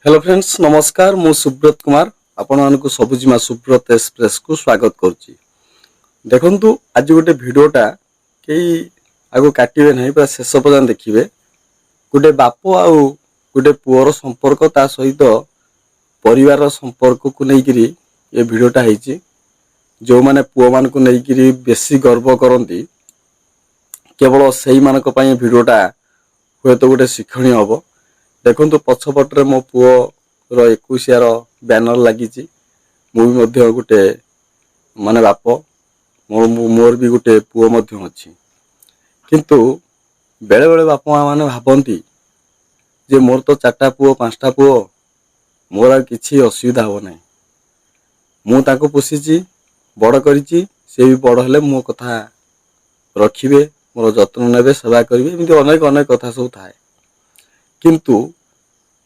Hello friends नमस्कार मु सुब्रत कुमार आपण मानक सबुजिमा सुब्रत एक्सप्रेस को स्वागत करुच्ची। देखंतु आज गोटे भिडियोटा कई आगो काटिबे नहीं पूरा शेष पर्यंत देखिए। गोटे बाप आउ गोटे पुअर संपर्क ता सहित परिवार संपर्क को लेकिरी ये भिडियोटा होईची। जो माने पुओ मान को लेकिरी बेसी गर्व करती केवल सेही मानक पई भिडियोटा हुए तो गोटे शिक्षणीय हबो। देखंतु पछपटरे मो पुओ रो 21 रो बैनर लागिची। मु भी मध्य गोटे माने बाप मोर भी गोटे पुओ मध्य अछि। किंतु बेले बेले बापा माँ माने भाबंती जे मोर तो 4टा पुओ 5टा पुओ मोर आ किछि असुविधा हो नै। मु ताको पोषिची बड़ करिची से भी बड़ हेले मो कथा रखिबे मोर जत्न नेबे सेवा करिवे एमती अनेक अनेक कथा सब थाए। किंतु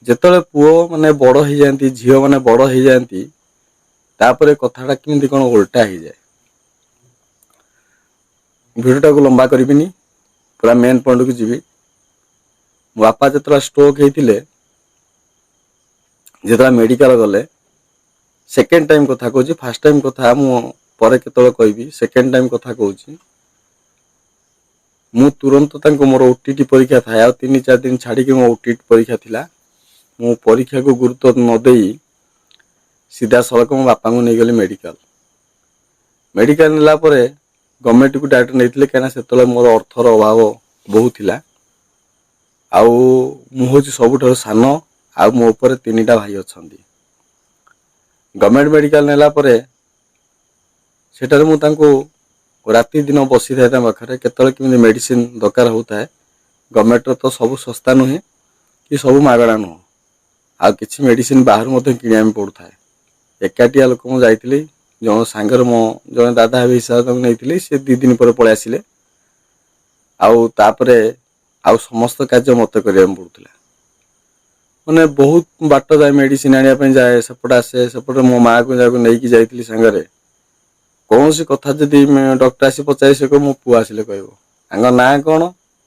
जेतले पुओ माने बड़ हो जाती झील माने बड़ हो जाती तापरे कथाटा किमिति कोन उल्टा हो जाए। भिडियोटा को लंबा करिबिनी पूरा मेन पॉइंट को जीवी। मो बापा जेतला स्ट्रोक हेतिले जेतला मेडिकल गले सेकेंड टाइम कथा कहूची फर्स्ट टाइम कथा मु परे केतले कहबी सेकेंड टाइम कथा कहूची। मु तुरंत तांको मोर ओटीटी परीक्षा था 3-4 दिन छाड़ी के मो ओटीटी परीक्षा थिला। मु परीक्षा को गुरुत्व न देई सीधा सड़क मो बापा को नहीं गली मेडिकल। मेडिकल नेला परे गवर्नमेंट को डायरेक्ट नैथिले कहना सेतले मोर अर्थर अभाव बहुत थिला। आउ मु होची सबुठार सान आ मो ऊपर 3टा भाई अछंती। गवर्नमेंट मेडिकल नेला परे सेटारे मु तांको राति दिन बसी थाए पाखे केतले किमिति मेडिसिन दरकार होता। गवर्नमेंट तो सब सस्ता नुहे कि सब मागणा नुह आ किछि मेडिसिन बाहर मते किनिया पड़ू थाए। एकाटिया लोक मु जाइतिली जण सांगर मो जण दादा हे हिसाब तक नैतिली से 2 दिन पर पळे आसिले। आउ तापरे आउ समस्त कार्य मते करिया पड़ुतला। माने बहुत बाट जाए मेडिसिन आनिया पे जाए सेपटे आसे सेपटे मो माँ को जाको नहीं जाइतिली सांगरे। कौन सी कथा जदि डॉक्टर आसी पचारे से मो पुआ आसिले कहबो आंग ना कौन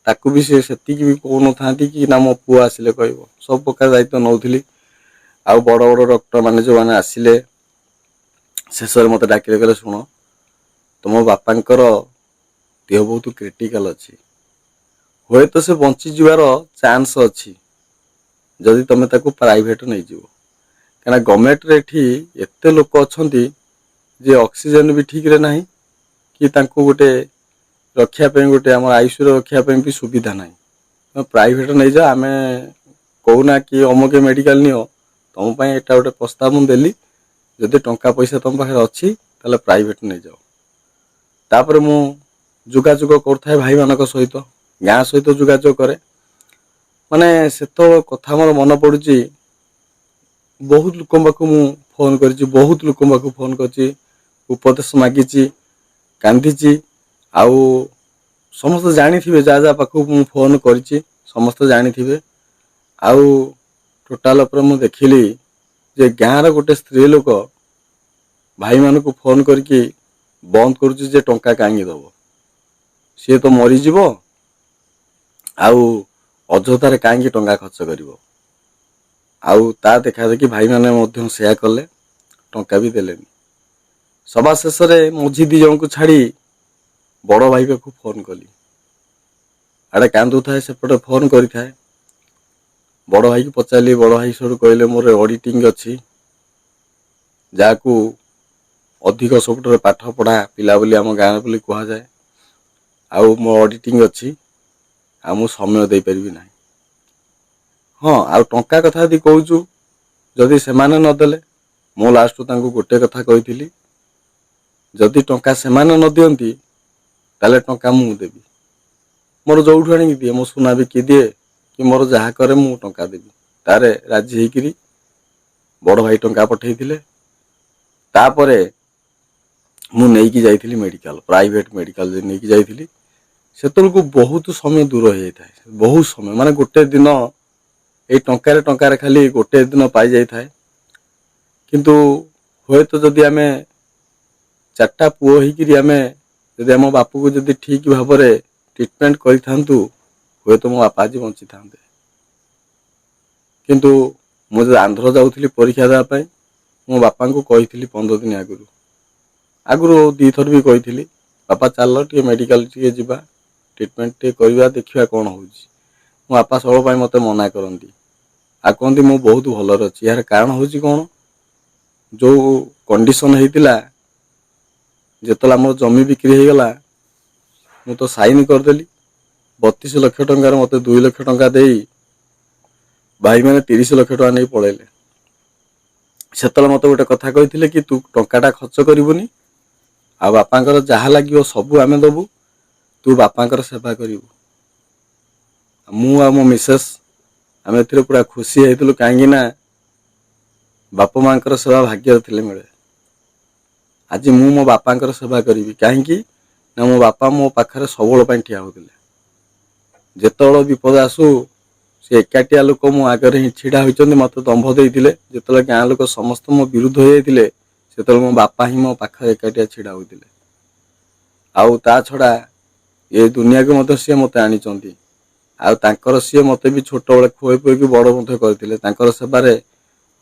ताकू भी सेतिकी भी कौन थांती कि ना मो पुआ आसिले कहबो सब प्रकार दायित्व नौथिली। आउ बड़ बड़ डॉक्टर माने जो माने आसिले शेष मते डाकिले कहले सुनो तुम बापांकर देह बहुत क्रिटिकल अच्छी हुए तो से बंची जीवार चांस अच्छी जदि तुम ताकू प्राइवेट नहीं जीव। कहना गवर्नमेंट रे एठी एते लोक अछंती जे ऑक्सीजन भी ठीक रे नाही कि तांको गोटे रक्षा पे गोटे हम आईसीयू रक्षा पे भी सुविधा नाही। प्राइवेट नहीं जा आमे कहूना कि अमुके मेडिकल नियो तुम पाई एटा गोटे प्रस्ताव मु देली जदि टंका पैसा तुम पाखे अच्छी ताले प्राइवेट नहीं जाओ। तापर मु जोगाजोग करथाए भाई मानक सहित गाँ सहित जोगाजोग करे। माने सेतो कथा मोर मन पड़ुची बहुत लोक पाखु मु फोन करची बहुत लोक पाखु फोन करची उपदेश मागिची कांदीची आउ समस्त जानी थिबे जा जा पाखु मु फोन करची समस्त जानी थिबे। आउ टोटाल पर मु देखिली जे गाँ रा गोटे स्त्री लोक भाई मान को फोन करके बंद करुची जे टंका कांगी दबो सी तो मरी जीवो आउ अଯଥାରେ कांगी टंका खर्च करिवो। आउ ता देखा देखि भाई माने मध्यम सेया कले टंका भी देलेनी। सभा शेष रे मझी 2 जन को छाड़ी बड़ भाई को फोन कली आड़े कांदू थाए सेपटे फोन करी थाए। बड़ भाई को पचाली बड़ भाई सब कहले मोर ऑडिटिंग अच्छी जाकू अधिक सबुठ पाठ पढ़ा पिला बोली आम गाँव बोली कह जाए आउ मो ऑडिटिंग अच्छी आ मु समय दे परिबी नाही। हाँ आउ टंका कथा यदि कहूचु जदि सेमाने नदेले मो लास्ट तांको गोटे कथा कहिथिली जदि टंका सेमाने न दियंती ताले टंका मु देबी मोर जोठु आनी दिए मो सुना बिकी दिए कि मोर जहा करे मु टंका देबी तारे राजी हेकिरी बड़ भाई टंका पठेइथिले। तापरे मु नेकी जाइथिली मेडिकल प्राइवेट मेडिकल जे नेकी जाइथिली सेतल को बहुत समय दूर हो जाए बहुत समय माने गोटे दिन ए टंकार खाली गोटे दिन पाई जाई थाए। किंतु होय तो जदि आमे 4टा पुओ हिकिरी आमे जदि हम बापू को जदि ठीक भाव में ट्रीटमेंट करि थांतु होय तो मो बापा जी बंची थांते। किंतु मुझे आंध्र जाऊଥିଲି परीक्षा देवा पाई मो बापा को कही 15 दिन आगु 2 थर भी कही बापा चल टे मेडिकल टे जा ट्रिटमेंट टे करवा देखा कौन हो मो बापा सब मत मना करती आ कहती मु बहुत भलर अच्छी यार कारण हूँ कौन जो कंडीशन होता जिते आम जमी बिक्री हो गला मु तो साइन करदेली 32 लाख टंकार मत 2 लाख टंका दे भाई मैंने 30 लाख टका नहीं पलैले से मत गोटे कथा कही कि तू टंकाटा खर्च करबुनी आ बापांकर जहाँ लगे सबू आम दबू तू बापांकर सेवा करू मु आ मो मिसेस आम ए पूरा खुशी होइतिलु कहीं बापा मांकर सेवा भाग्य थे मिले आज मु मो बापांकर सेवा करी कहीं ना मो बापा मो पाखरे सबुल ठिया होते जिते विपद आसू से एकाटिया लोक मो आगे ही छिड़ा होती मत दंभ देते जिते गाँ लोक समस्त मो विरुद्ध हो जाते से मो बापा ही मो पाखे एकाटिया छिड़ा होते आउ ता छड़ा ये दुनिया को मत सी मत आनी आर सी मत भी छोट बड़े खुए पुए बड़ करते सेवार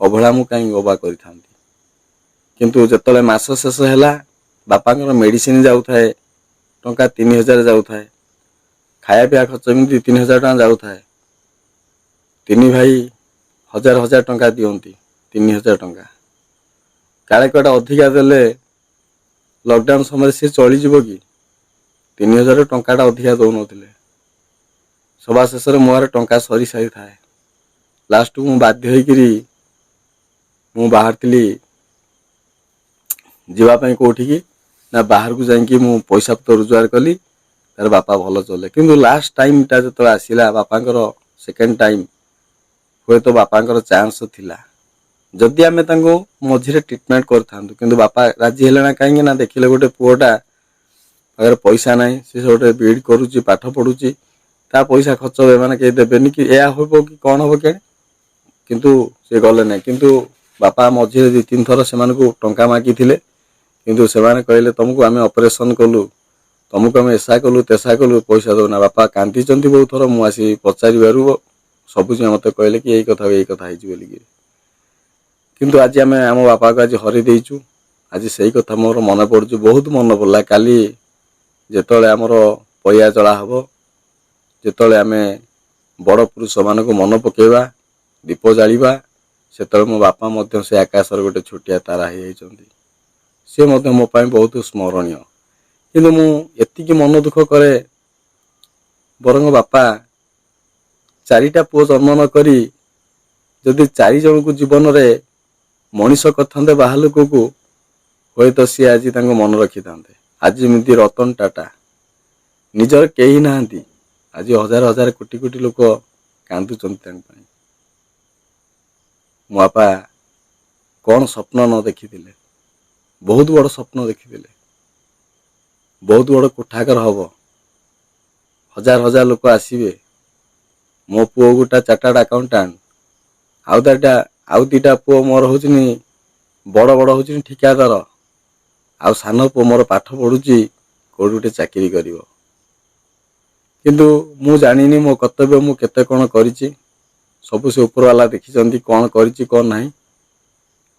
अवहेला मु कहीं अबा कर किंतु जिते मास शेष है बापा मेडिसिन जाऊ थाए टंका 3000 जाऊ थाए खाया पिया खर्च भी 2-3 हजार टका जाऊ थाए 3 भाई 1000 टंका दियंती 3000 टंका काले कटा अधिका देले लॉकडाउन समय से चली जीव कि 3000 टंकाटा अधिका दौन सभा शेष में मोर टंका सरी सारी थाए लास्ट को बाध्य होकरी मु बाहर थी जीवाई कौटिकी ना बाहर को जाकि मु पैसा पत्र रोजगार कली तार बापा भल चले किंतु लास्ट टाइम टा जो आसला बापांकर सेकेंड टाइम हुए तो बापांकर चांस थिला जदि आम मझे ट्रिटमेंट करूँ बापा राजी है कहीं ना देखिले गोटे पुआटा अगर पैसा ना सी गोटे बीड करुच्ची पाठ पढ़ुची ता पैसा खर्च मैंने कहीं देवेनि कि यह हम कि कौन हम क्या किंतु सी गले ना किंतु बापा मझे 2-3 थर से टंका मागी किंतु से कहले तुमको आम ऑपरेशन कलु तुमको आम ऐसा कलु तेसा कलु पैसा दौना बापा कांदी बहुत थर मुझे पचार सबुझ मत कहले कि यही कथा बोलिकी किंतु आज आम आम बापा को आज हरी देचु आज से कथा मोर मन पड़ू बहुत मन पड़ा काली जिते आमर पैया चला हम जिते आम बड़ पुरुष मान मन पकेवा दीप जालिबा से मो बापा मध्य से आकाशर गोटे छोटिया तारा हो सी मो बहुत स्मरणीय किंतु मुझे मन दुख करे बरंग बापा 4टा पुओ जन्म न करी जदि 4 जन को जीवन रे मनीष करते बाहर लोक को हे तो सी आज मन रखी था आज एमती रतन टाटा निजर कहीं ना आज हजार हजार कोटी कोटी लोक कांदुंट मो बापा कौन स्वप्न न देखी बहुत बड़ स्वप्न देखी बहुत बड़ कोठाघर हम हजार हजार लोक आसवे मो पुओ गोटा चार्टर्ड अकाउंटेंट आउ 2टा पुओ मोर हूँ बड़ बड़ हूँ ठिकादार आउ सान पुओ मोर पाठ पढ़ुची कौट गोटे चाकरी कर किंतु मु जानी मो कर्तव्य मु केते कौन करिछि सबु से ऊपर वाला देखी कौन करिछि कौन नहीं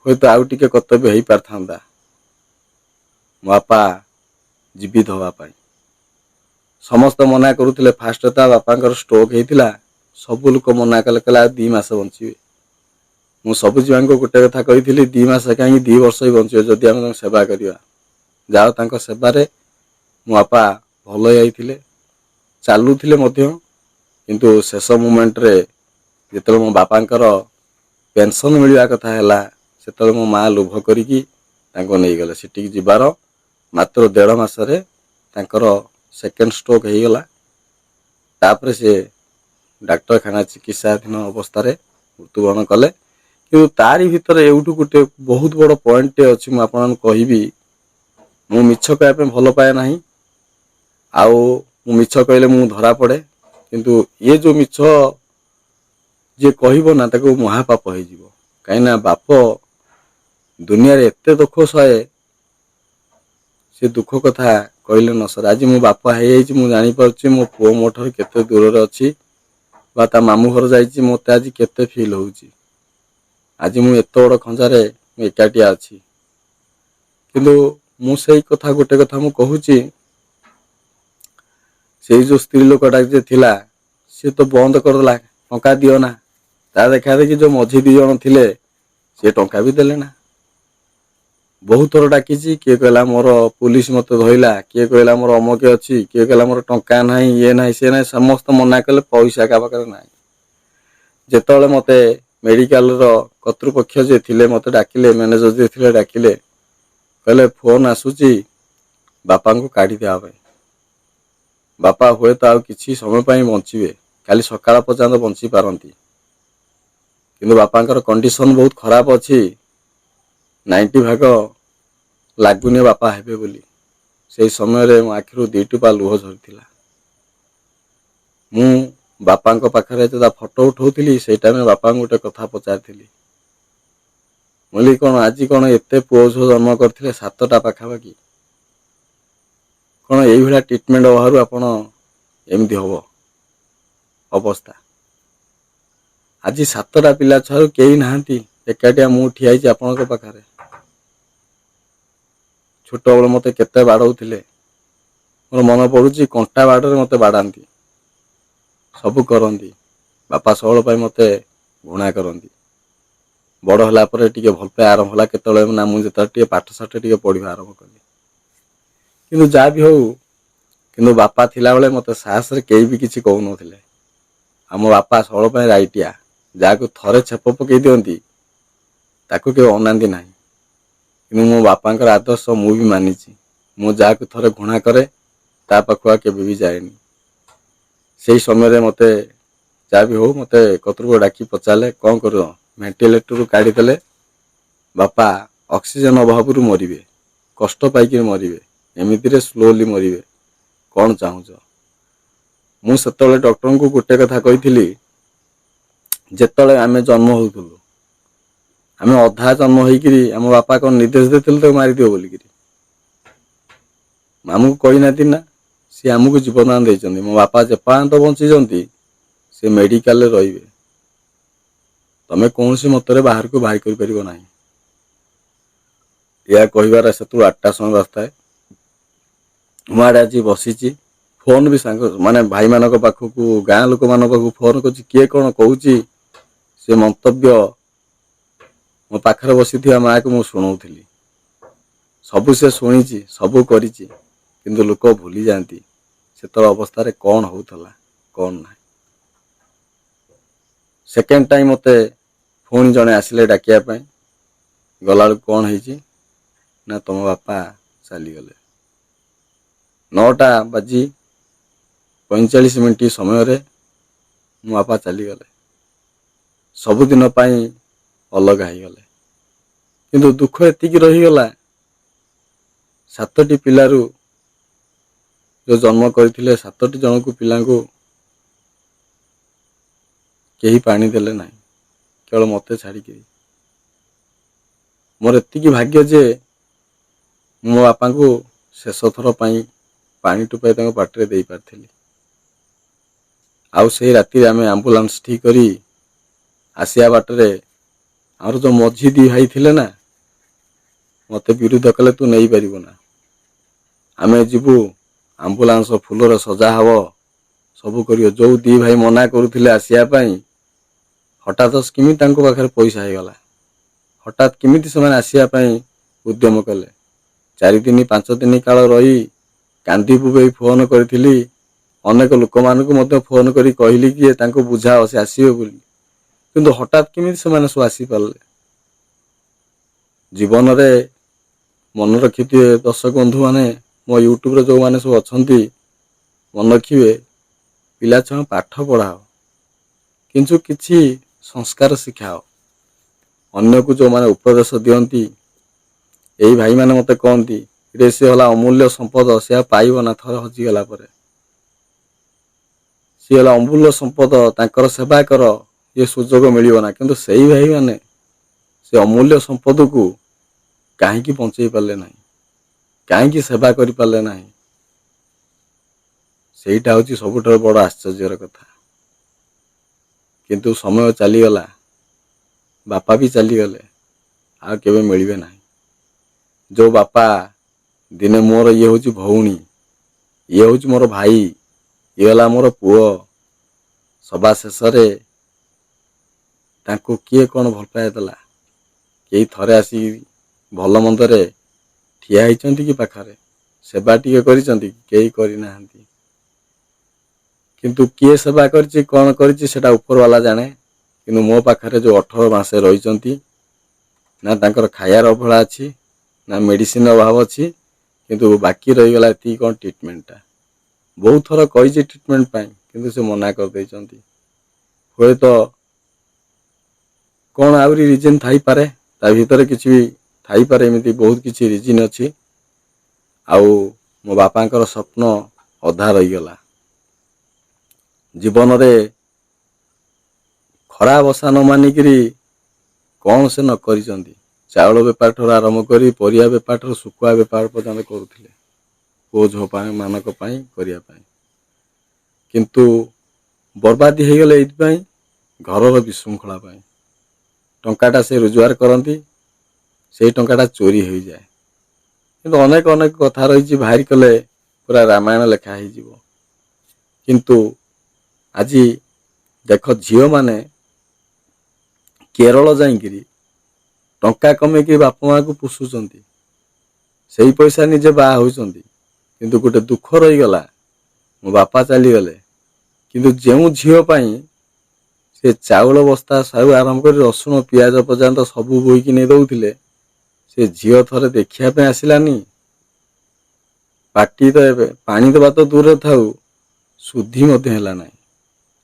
हे तो आउ टिके कर्तव्य हो पार था मो बापा जीवित होगापाई समस्त मना करुले फास्ट ता बापा स्ट्रोक होता सबू लोक मना कले 2 मास बचे मु सबु जीवा गोटे कथा कही 2 मास कहीं 2 वर्ष ही बचे जदि आम सेवा करवा जाओ तांको सेबारे मो बापा भल जाइए चलुले किंतु शेष मोमेंट रे जिते मो बापांकर पेंशन मिलवा कथा है से मो माँ लोभ करी नहीं गले सेठी जीवार मात्र 1.5 मास सेकेंड स्ट्रोक हो गला तापर से डाक्तरखाना चिकित्साधीन अवस्था मृत्युवरण कले कि तारी भितर एवठू गोटे बहुत बड़ पॉइंट अच्छी मुझे कहबी मु मिछ कहवाई भल पाए ना आउ मिछ कहले मु धरा पड़े किंतु ये जो मिछ जे कहब ना ताको महापाप हो कहीं बाप दुनिया रे एते दुख सहे से दुख कथा कहले न सर आज मो बापा है मु जानी पारुछि मो पुओ मो ठार केते दूर रे अछि बा ता मामू घर जाइछि मते आज केते फील होउछि ଆଜି ମୁଁ ଏତେ ବଡ଼ ଖଞ୍ଜାରେ ମୁଁ ଏକାଟିଆ ଅଛି। କିନ୍ତୁ ମୁଁ ସେଇ କଥା ଗୋଟେ କଥା ମୁଁ କହୁଛି, ସେଇ ଯୋଉ ସ୍ତ୍ରୀ ଲୋକଟା ଯେ ଥିଲା ସିଏ ତ ବନ୍ଦ କରିଦେଲା, ଟଙ୍କା ଦିଅ ନା। ତା ଦେଖା ଦେଖି ଯୋଉ ମଝି 2 ଜଣ ଥିଲେ ସିଏ ଟଙ୍କା ବି ଦେଲେ ନା। ବହୁତ ଥର ଡାକିଛି, କିଏ କହିଲା ମୋର ପୁଲିସ ମତେ ଧଇଲା, କିଏ କହିଲା ମୋର ଅମକ ଅଛି, କିଏ କହିଲା ମୋର ଟଙ୍କା ନାହିଁ, ଇଏ ନାହିଁ ସିଏ ନାହିଁ, ସମସ୍ତେ ମନା କଲେ ପଇସା କାହା ପାଖରେ ନାହିଁ। ଯେତେବେଳେ ମତେ ମେଡିକାଲର କର୍ତ୍ତୃପକ୍ଷ ଯିଏ ଥିଲେ ମତେ ଡାକିଲେ, ମ୍ୟାନେଜର ଯିଏ ଥିଲେ ଡାକିଲେ, କହିଲେ ଫୋନ ଆସୁଛି ବାପାଙ୍କୁ କାଢି ଦେବା ପାଇଁ। ବାପା ହୁଏତ ଆଉ କିଛି ସମୟ ପାଇଁ ବଞ୍ଚିବେ, କାଲି ସକାଳ ପର୍ଯ୍ୟନ୍ତ ବଞ୍ଚି ପାରନ୍ତି, କିନ୍ତୁ ବାପାଙ୍କର କଣ୍ଡିସନ ବହୁତ ଖରାପ ଅଛି, 90% ଲାଗୁନି ବାପା ହେବେ ବୋଲି। ସେଇ ସମୟରେ ମୋ ଆଖିରୁ 2 ଟୋପା ଲୁହ ଝରିଥିଲା। ମୁଁ ବାପାଙ୍କ ପାଖରେ ଯେତେବେଳେ ଫଟୋ ଉଠଉଥିଲି ସେଇ ଟାଇମରେ ବାପାଙ୍କୁ ଗୋଟେ କଥା ପଚାରିଥିଲି, ମୁଁ କହିଲି କଣ ଆଜି କଣ ଏତେ ପୁଅ ଝିଅ ଜନ୍ମ କରିଥିଲେ 7ଟା ପାଖାପାଖି, କଣ ଏଇଭଳିଆ ଟ୍ରିଟମେଣ୍ଟ ହବାରୁ ଆପଣ ଏମିତି ହବ ଅବସ୍ଥା। ଆଜି 7ଟା ପିଲା ଛୁଆରୁ କେହି ନାହାନ୍ତି, ଏକାଟିଆ ମୁଁ ଠିଆ ହେଇଛି ଆପଣଙ୍କ ପାଖରେ। ଛୋଟବେଳେ ମତେ କେତେ ବାଡଉଥିଲେ, ମୋର ମନେ ପଡୁଛି କଣ୍ଟା ବାଡରେ ମତେ ବାଡାନ୍ତି, ସବୁ କରନ୍ତି। ବାପା ସବୁବେଳ ପାଇଁ ମତେ ଘୃଣା କରନ୍ତି। ବଡ ହେଲା ପରେ ଟିକେ ଭଲ ପାଇବା ଆରମ୍ଭ ହେଲା କେତେବେଳେ ନା, ମୁଁ ଯେତେବେଳେ ଟିକେ ପାଠ ସାଠ ଟିକେ ପଢିବା ଆରମ୍ଭ କଲି। କିନ୍ତୁ ଯାହା ବି ହଉ, କିନ୍ତୁ ବାପା ଥିଲାବେଳେ ମତେ ସାହସରେ କେହି ବି କିଛି କହୁନଥିଲେ। ଆମ ବାପା ସବୁବେଳ ପାଇଁ ରାଇଟିଆ, ଯାହାକୁ ଥରେ ଛେପ ପକେଇ ଦିଅନ୍ତି ତାକୁ କେହି ଅନାନ୍ତି ନାହିଁ। କିନ୍ତୁ ମୋ ବାପାଙ୍କର ଆଦର୍ଶ ମୁଁ ବି ମାନିଛି। ମୁଁ ଯାହାକୁ ଥରେ ଘୃଣା କରେ ତା ପାଖକୁ ଆଉ କେବେ ବି ଯାଏନି। ସେଇ ସମୟରେ ମତେ ଯାହା ବି ହଉ ମତେ କର୍ତ୍ତୃପକ୍ଷ ଡାକି ପଚାରିଲେ କଣ କରିବ, ଭେଣ୍ଟିଲେଟରରୁ କାଢିଦେଲେ, ବାପା ଅକ୍ସିଜେନ ଅଭାବରୁ ମରିବେ, କଷ୍ଟ ପାଇକି ମରିବେ, ଏମିତିରେ ସ୍ଲୋଲି ମରିବେ, କଣ ଚାହୁଁଛ। ମୁଁ ସେତେବେଳେ ଡକ୍ଟରଙ୍କୁ ଗୋଟେ କଥା କହିଥିଲି, ଯେତେବେଳେ ଆମେ ଜନ୍ମ ହଉଥିଲୁ ଆମେ ଅଧା ଜନ୍ମ ହେଇକିରି ଆମ ବାପା କଣ ନିର୍ଦ୍ଦେଶ ଦେଇଥିଲେ ତାକୁ ମାରିଦିଅ ବୋଲିକିରି? ଆମକୁ କହିନାହାନ୍ତି ନା, ସିଏ ଆମକୁ ଜୀବନଦାନ ଦେଇଛନ୍ତି। ମୋ ବାପା ଯେପର୍ଯ୍ୟନ୍ତ ବଞ୍ଚିଛନ୍ତି ସେ ମେଡିକାଲରେ ରହିବେ, ତମେ କୌଣସି ମତରେ ବାହାରକୁ ବାହାର କରିପାରିବ ନାହିଁ। ଏହା କହିବାର ସେଠୁ 8ଟା ସମୟ ବାଜିଥାଏ। ମୁଁ ଆଡେ ଆଜି ବସିଛି, ଫୋନ ବି ସାଙ୍ଗ ମାନେ ଭାଇମାନଙ୍କ ପାଖକୁ, ଗାଁ ଲୋକମାନଙ୍କ ପାଖକୁ ଫୋନ କରୁଛି, କିଏ କଣ କହୁଛି ସେ ମନ୍ତବ୍ୟ ମୋ ପାଖରେ ବସିଥିବା ମାକୁ ମୁଁ ଶୁଣଉଥିଲି। ସବୁ ସେ ଶୁଣିଛି, ସବୁ କରିଛି, କିନ୍ତୁ ଲୋକ ଭୁଲି ଯାଆନ୍ତି ସେତେବେଳେ ଅବସ୍ଥାରେ କଣ ହଉଥିଲା କଣ ନାହିଁ। ସେକେଣ୍ଡ ଟାଇମ ମତେ ପୁଣି ଜଣେ ଆସିଲେ ଡାକିବା ପାଇଁ, ଗଲାବେଳକୁ କଣ ହେଇଛି ନା ତମ ବାପା ଚାଲିଗଲେ। 9:45 ସମୟରେ ମୋ ବାପା ଚାଲିଗଲେ, ସବୁଦିନ ପାଇଁ ଅଲଗା ହେଇଗଲେ। କିନ୍ତୁ ଦୁଃଖ ଏତିକି ରହିଗଲା, 7ଟି ପିଲାରୁ ଯୋଉ ଜନ୍ମ କରିଥିଲେ 7ଟି ଜଣଙ୍କୁ ପିଲାଙ୍କୁ କେହି ପାଣି ଦେଲେ ନାହିଁ, କେବଳ ମତେ ଛାଡିକି। ମୋର ଏତିକି ଭାଗ୍ୟ ଯେ ମୋ ବାପାଙ୍କୁ ଶେଷ ଥର ପାଇଁ ପାଣି ଟୋପାଏ ତାଙ୍କ ପାଟିରେ ଦେଇପାରିଥିଲି। ଆଉ ସେଇ ରାତିରେ ଆମେ ଆମ୍ବୁଲାନ୍ସ ଠିକ କରି ଆସିବା ବାଟରେ ଆମର ଯୋଉ ମଝି 2 ଭାଇ ଥିଲେ ନା, ମତେ ବିରୁଦ୍ଧ କଲେ ତୁ ନେଇପାରିବୁ ନା, ଆମେ ଯିବୁ, ଆମ୍ବୁଲାନ୍ସ ଫୁଲରେ ସଜା ହବ, ସବୁ କରିବ। ଯୋଉ 2 ଭାଇ ମନା କରୁଥିଲେ ଆସିବା ପାଇଁ, ହଠାତ୍ କେମିତି ତାଙ୍କ ପାଖରେ ପଇସା ହେଇଗଲା, ହଠାତ୍ କେମିତି ସେମାନେ ଆସିବା ପାଇଁ ଉଦ୍ୟମ କଲେ। 4 ଦିନ 5 ଦିନ କାଳ ରହି କାନ୍ଦି ବୋବେଇ ଫୋନ କରିଥିଲି। ଅନେକ ଲୋକମାନଙ୍କୁ ମଧ୍ୟ ଫୋନ କରି କହିଲି କି ତାଙ୍କୁ ବୁଝାଅ ସେ ଆସିବେ ବୋଲି, କିନ୍ତୁ ହଠାତ୍ କେମିତି ସେମାନେ ସବୁ ଆସିପାରିଲେ। ଜୀବନରେ ମନେ ରଖିଥିବେ ଦର୍ଶକ ବନ୍ଧୁ ମାନେ, ମୋ ୟୁଟ୍ୟୁବରେ ଯୋଉମାନେ ସବୁ ଅଛନ୍ତି ମନେ ରଖିବେ, ପିଲାଛୁଆଙ୍କୁ ପାଠ ପଢାଅ କିନ୍ତୁ କିଛି ସଂସ୍କାର ଶିଖାଅ। ଅନ୍ୟକୁ ଯୋଉମାନେ ଉପଦେଶ ଦିଅନ୍ତି, ଏଇ ଭାଇମାନେ ମତେ କହନ୍ତି ରେ ସେ ହେଲା ଅମୂଲ୍ୟ ସମ୍ପଦ, ସେ ଆଉ ପାଇବ ନା ଥରେ ହଜିଗଲା ପରେ। ସିଏ ହେଲା ଅମୂଲ୍ୟ ସମ୍ପଦ, ତାଙ୍କର ସେବା କର, ଇଏ ସୁଯୋଗ ମିଳିବ ନା। କିନ୍ତୁ ସେଇ ଭାଇ ମାନେ ସେ ଅମୂଲ୍ୟ ସମ୍ପଦକୁ କାହିଁକି ବଞ୍ଚେଇ ପାରିଲେ ନାହିଁ, କାହିଁକି ସେବା କରିପାରିଲେ ନାହିଁ, ସେଇଟା ହଉଛି ସବୁଠାରୁ ବଡ ଆଶ୍ଚର୍ଯ୍ୟର କଥା। କିନ୍ତୁ ସମୟ ଚାଲିଗଲା, बापा भी चलीगले आ केबे मिलबे ना। जो बापा दिने मोर ये हूँ भौणी, ये हूँ मोर भाई, ये है मोर पुओ, सभा शेष तांको किए कौन भल पाया देला? केही थरे आसी भल मंदरे ठिया होइचंती कि पाखरे सेवा टिके करिसंती कि? केही करि नाहंती। किंतु किए सेवा करिछि कौन करिछि सेटा ऊपर वाला जाने। किंतु मो पाखरे जो 18 मासे रहिचंती ना तांकर खायार अभला अछि ना मेडिसिन अभाव अछि, किंतु बाकी रहीगला एति कौन ट्रिटमेंटा। बहुत थर कही ट्रिटमेंट पाई किंतु से मना कर देइचंती। हुए तो कौन आउरी रिजन थाई पारे, ता भीतर किछि भी थाई पारे, एमिति बहुत किछि रिजन अछि। आउ मो बापांकर स्वप्न अधा रहीगला। जीवन रे खरा बसा न मानिकरी कौन से न करिसंती। चाउल बेपार ठूर आरंभ करी परिया बेपार ठूर सुकुआ बेपार पर्यंत करुथिले पुओ झोपा मानक पाई करिया पाई। किंतु बर्बादी ହେଇगले एइथपाई घरर विशृंखला पाई। टंकाटा से रोजगार करती से टंकाटा चोरी हो जाए। किंतु अनेक अनेक कथा रही बाहरी कले पूरा रामायण लेखा हो। किंतु आज देख झील माने केरल जाइकिरी टंका कमेकी बापा माँ को पोषुचंती, से पैसा निजे बाहा होइचंती। किंतु गोटे दुख रहीगला, मो बापा चलीगले किंतु जो झील पाई से चाउल बस्ता सारू आरंभ कर रसुण पियाज पर्यंत सबू बोईकी नहीं दौले, से झील थरे देखिया आसिलानी। पार्टी तो एबे पानी दबा तो दूर था, शुद्धि है ना।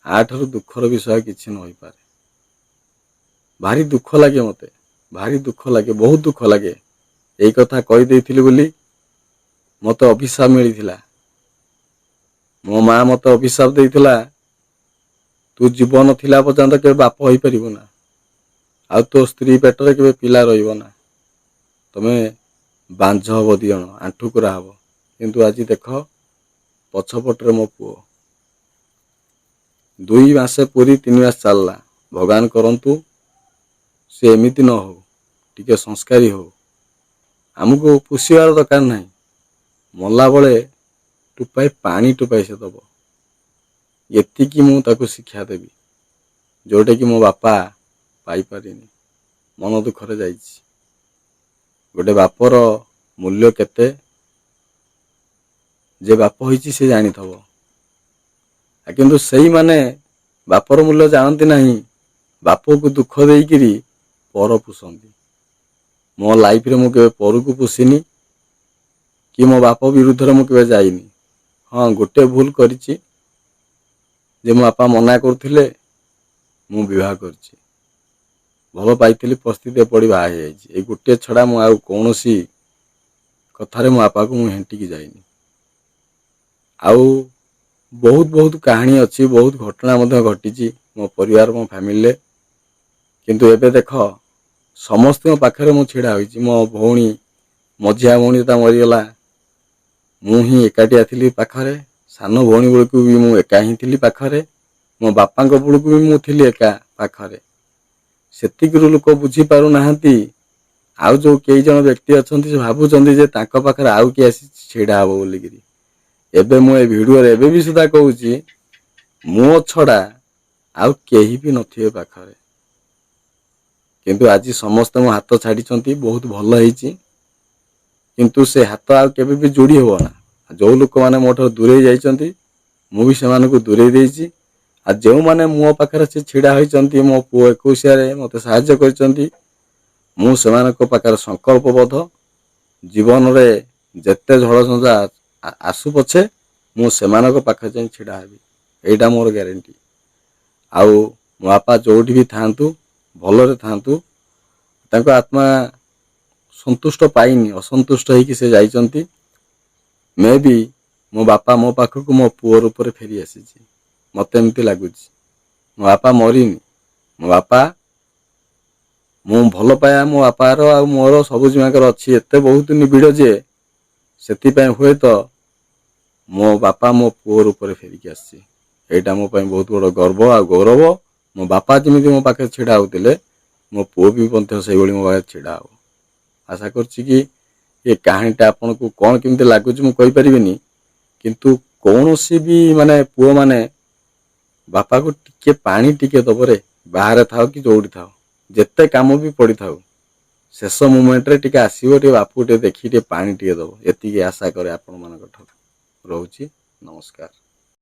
आठर दुखर विषय किसी न हो पारे। भारी दुख लगे, मते भारी दुख लगे, बहुत दुख लगे। यही कथा कही देइथिली बोली मते अभिशाप मिलिथिला। मो माँ मते अभिशाप देइथिला, तू जीवन थिला पर्यंत के बाप होई परिबो ना, आ तो स्त्री पेटरे के पिला रहिबो ना, तमे बांझ हब दियण आंठुकुरा हब। किंतु आज देख पछपटे मो पुओ 2 मासे पूरी 3 मास चलला। भगवान करंतु से एमिति न हो, टिके संस्कारी हो। आमको पुषिबार दरकार नहीं, मल्ला बळे टुपाए पानी टुपाए से दब। एतिकी मु ताको शिक्षा देवी जोटा कि मो बापा पाई पारिनी। मन दुखरे जाइछि। गोटे बापर मूल्य केते जे बाप होइछि से जानी थबो, किंतु सही माने बापर मूल्य जानती नहीं। बाप को दुख देइकिरी पर पुषंती। मो लाइफ रे मु केबे पर को पुषिनी कि मो बाप विरुद्ध रे मु केबे जाइनी। हाँ गोटे भूल करिछि जे मो बापा मना करथिले, मु विवाह करछि। भल पाइथिली परिस्थिति पड़ी बाहा जाइछि। ए गोटे छड़ा मु आउ कोनोसी कथारे मो बापा को मु हेंटिकी जाइनी। आउ बहुत बहुत कहानी अच्छी, बहुत घटना मध्य घटी मो परिवार मो फैमिली। किंतु एबे देख समस्त पाखरे मु छिड़ा होइछि। मो भौणी मझिया भौणी ता मरीगला, मु ही एकाटिया थिली पाखरे। सान भौणी बेलकू भी मु एका ही थिली पाखरे। मो बापा बेलकू भी मु थिली एका पाखरे। सेतिकिरु लोक बुझी पारु नाहंती। आउ जो कई जन व्यक्ति अछंती से भाबुचंती जे तांको पाखरे आउ कि आसी छिड़ा हबो बोलिकिरी। एबे मु ए वीडियो रे एबे भी सुधा कहूची, मो छड़ा आउ केही भी नथिबे पाखरे। किंतु आज समस्त मो हाथ छाड़ी बहुत भल होइछि। किंतु से हाथ आउ केबे भी जोड़ी हो ना। जो लोक माने मोठो दूरे जाइचंती मु भी सेमान को दूरे देइछि। आ जो माने मो पाखरे से छिड़ा होइचंती मो पुओ 21 रे मते सहाय्य करचंती, मु सेमान को पाखरे संकल्पबद्ध जीवन रे जेते झड़ झंझा आसु पछे मु सेमान को पाखरे जाई छिड़ा हेबी। एइटा मोर ग्यारंटी। आउ मो बापा जोठी भी थांतु भलरे थांतु, तांको आत्मा संतुष्ट पाइनी, असंतुष्ट होइकि से जाइचंती। मे भी मो बापा मो पाखकु मो पुओ रूप रे फेरी आसीछि। मते एमती लागुछि मो बापा मरिनी। मो बापा मु भल पाया मो बापार आ मोर सबु जिमाकर अछि एते बहुत निबिड़ जे सेति पय हुए तो मो बापा मो पुओ रूप रे फेरी आसीछि। एइटा मो पय बहुत बड़ गर्व आ गौरव। मो बापा जेमिति मो पाखे छिड़ा होतिले ମୋ ପୁଅ ବି ମଧ୍ୟ ସେଇଭଳି ମୋ ପାଖରେ ଛିଡ଼ା ହେବ। ଆଶା କରୁଛି କି ଏ କାହାଣୀଟା ଆପଣଙ୍କୁ କ'ଣ କେମିତି ଲାଗୁଛି ମୁଁ କହିପାରିବିନି, କିନ୍ତୁ କୌଣସି ବି ମାନେ ପୁଅମାନେ ବାପାକୁ ଟିକେ ପାଣି ଟିକେ ଦବରେ, ବାହାରେ ଥାଉ କି ଯୋଉଠି ଥାଉ, ଯେତେ କାମ ବି ପଡ଼ିଥାଉ, ଶେଷ ମୁମେଣ୍ଟରେ ଟିକେ ଆସିବ, ଟିକେ ବାପକୁ ଟିକେ ଦେଖିକି ଟିକେ ପାଣି ଟିକେ ଦବ, ଏତିକି ଆଶା କରେ ଆପଣମାନଙ୍କ ଠାରୁ। ରହୁଛି, ନମସ୍କାର।